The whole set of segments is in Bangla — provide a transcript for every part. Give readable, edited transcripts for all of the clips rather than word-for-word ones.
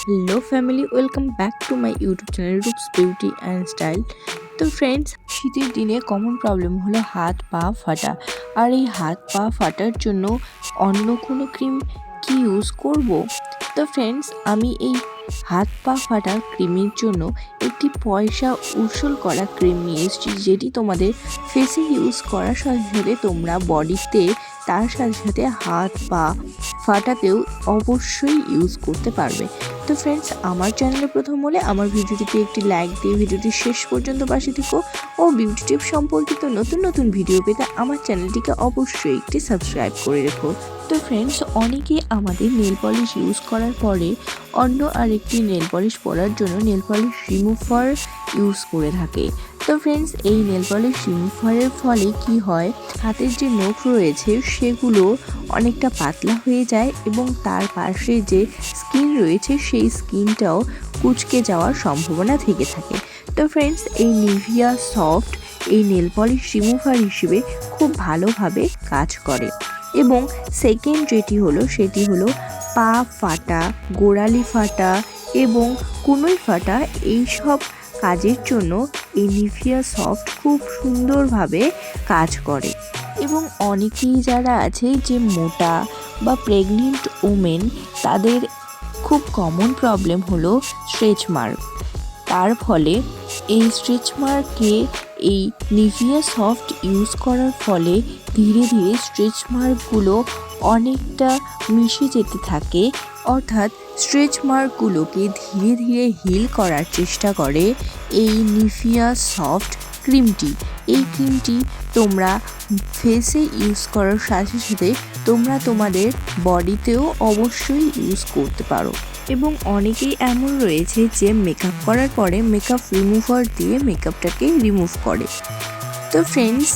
Hello family welcome back to my YouTube channel Roop's beauty and style. তো ফ্রেন্ডস, শীতের দিনে কমন প্রবলেম হলো হাত পা ফাটা। আর এই হাত পা ফাটার জন্য অন্য কোনো ক্রিম কি ইউজ করব? তো ফ্রেন্ডস, আমি এই হাত পা ফাটার ক্রিমের জন্য একটি পয়সা উসুল করা ক্রিম নিয়ে এসেছি, যেটি তোমাদের ফেসে ইউজ করার সাথে সাথে তোমরা বডিতে তার সাথে সাথে হাত পা ফাটাতেও অবশ্যই ইউজ করতে পারবে। তো ফ্রেন্ডস, আমার চ্যানেলে প্রথম হলে আমার ভিডিওটিতে একটি লাইক দিয়ে ভিডিওটি শেষ পর্যন্ত পাশে থেকো ও বিউটি টিপ সম্পর্কিত নতুন নতুন ভিডিও পেতে আমার চ্যানেলটিকে অবশ্যই একটি সাবস্ক্রাইব করে রেখো। তো ফ্রেন্ডস, অনেকে আমাদের নেল পলিশ ইউজ করার পরে অন্য আরেকটি নেল পলিশ পরার জন্য নেল পলিশ রিমুভার ইউজ করে থাকে। তো ফ্রেন্ডস, এই নেল পলিশ রিমুভারের ফলে কি হয়, হাতের যে নখ রয়েছে সেগুলো অনেকটা পাতলা হয়ে যায় এবং তার পাশে যে স্কিন রয়েছে সেই স্কিনটাও কুঁচকে যাওয়ার সম্ভাবনা থেকে থাকে। তো ফ্রেন্ডস, এই নিভিয়া সফট এই নেল পলিশ রিমুভার হিসেবে খুব ভালোভাবে কাজ করে। এবং সেকেন্ড যেটি হলো সেটি হলো পা ফাটা, গোড়ালি ফাটা এবং কনুই ফাটা, এইসব কাজের জন্য এই নিভিয়া সফট খুব সুন্দরভাবে কাজ করে। এবং অনেকেই যারা আছে যে মোটা বা প্রেগনেন্ট ওমেন, তাদের খুব কমন প্রবলেম হলো স্ট্রেচ মার্ক। তার ফলে এই স্ট্রেচ মার্কে এই নিভিয়া সফট ইউজ করার ফলে ধীরে ধীরে স্ট্রেচ মার্কগুলো অনেকটা মিশে যেতে থাকে, অর্থাৎ স্ট্রেচ মার্কগুলোকে ধীরে ধীরে হিল করার চেষ্টা করে এই নিভিয়া সফট ক্রিমটি। এই ক্রিমটি তোমরা ফেসে ইউজ করার সাথে সাথে তোমরা তোমাদের বডিতেও অবশ্যই ইউজ করতে পারো। এবং অনেকেই এমন রয়েছে যে মেকআপ করার পরে মেকআপ রিমুভার দিয়ে মেকআপটাকে রিমুভ করে। তো ফ্রেন্ডস,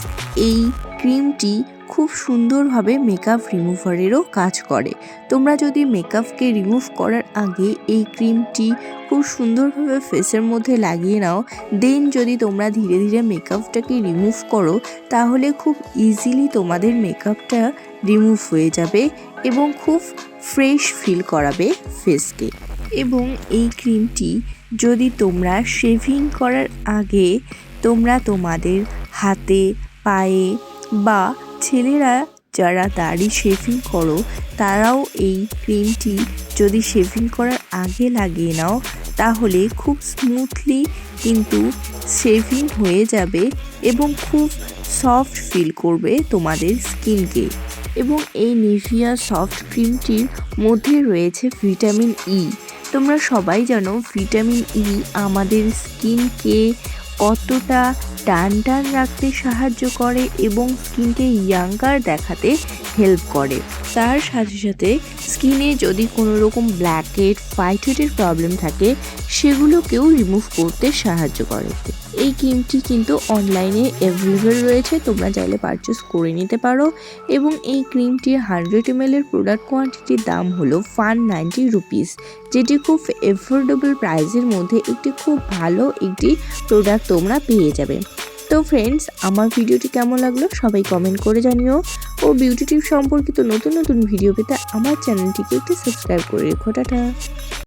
এই ক্রিমটি খুব সুন্দরভাবে মেকআপ রিমুভারেরও কাজ করে। তোমরা যদি মেকআপকে রিমুভ করার আগে এই ক্রিমটি খুব সুন্দরভাবে ফেসের মধ্যে লাগিয়ে নাও, দেন যদি তোমরা ধীরে ধীরে মেকআপটাকে রিমুভ করো, তাহলে খুব ইজিলি তোমাদের মেকআপটা রিমুভ হয়ে যাবে এবং খুব ফ্রেশ ফিল করাবে ফেসকে। এবং এই ক্রিমটি যদি তোমরা শেভিং করার আগে তোমরা তোমাদের হাতে, পায়ে বা ছেলেরা যারা দাড়ি শেভিং করো তারাও এই ক্রিমটি যদি শেভিং করার আগে লাগিয়ে নাও, তাহলে খুব স্মুথলি কিন্তু শেভিং হয়ে যাবে এবং খুব সফট ফিল করবে তোমাদের স্কিনকে। এবং এই নিভিয়া সফট ক্রিমটির মধ্যে রয়েছে ভিটামিন ই। তোমরা সবাই জানো ভিটামিন ই আমাদের স্কিনকে কতটা টান টান রাখতে সাহায্য করে এবং স্কিনকে ইয়াঙ্গার দেখাতে হেল্প করে। তার সাথে সাথে স্কিনে যদি কোনো রকম ব্ল্যাকহেড, হোয়াইটহেডের প্রবলেম থাকে সেগুলোকেও রিমুভ করতে সাহায্য করে। এই ক্রিমটি কিন্তু অনলাইনে অ্যাভেলেবেল রয়েছে, তোমরা চাইলে পারচেস করে নিতে পারো। এবং এই ক্রিমটির 100 ml এর প্রোডাক্ট কোয়ান্টিটির দাম হলো 190 রুপিস, যেটি খুব এফোর্ডেবল প্রাইসের মধ্যে একটি খুব ভালো একটি প্রোডাক্ট তোমরা পেয়ে যাবে। তো ফ্রেন্ডস, আমার ভিডিওটি কেমন লাগলো সবাই কমেন্ট করে জানিও ও বিউটি টিপ সম্পর্কিত নতুন নতুন ভিডিও পেতে আমার চ্যানেলটিকে একটু সাবস্ক্রাইব করে রেখো। টাটা।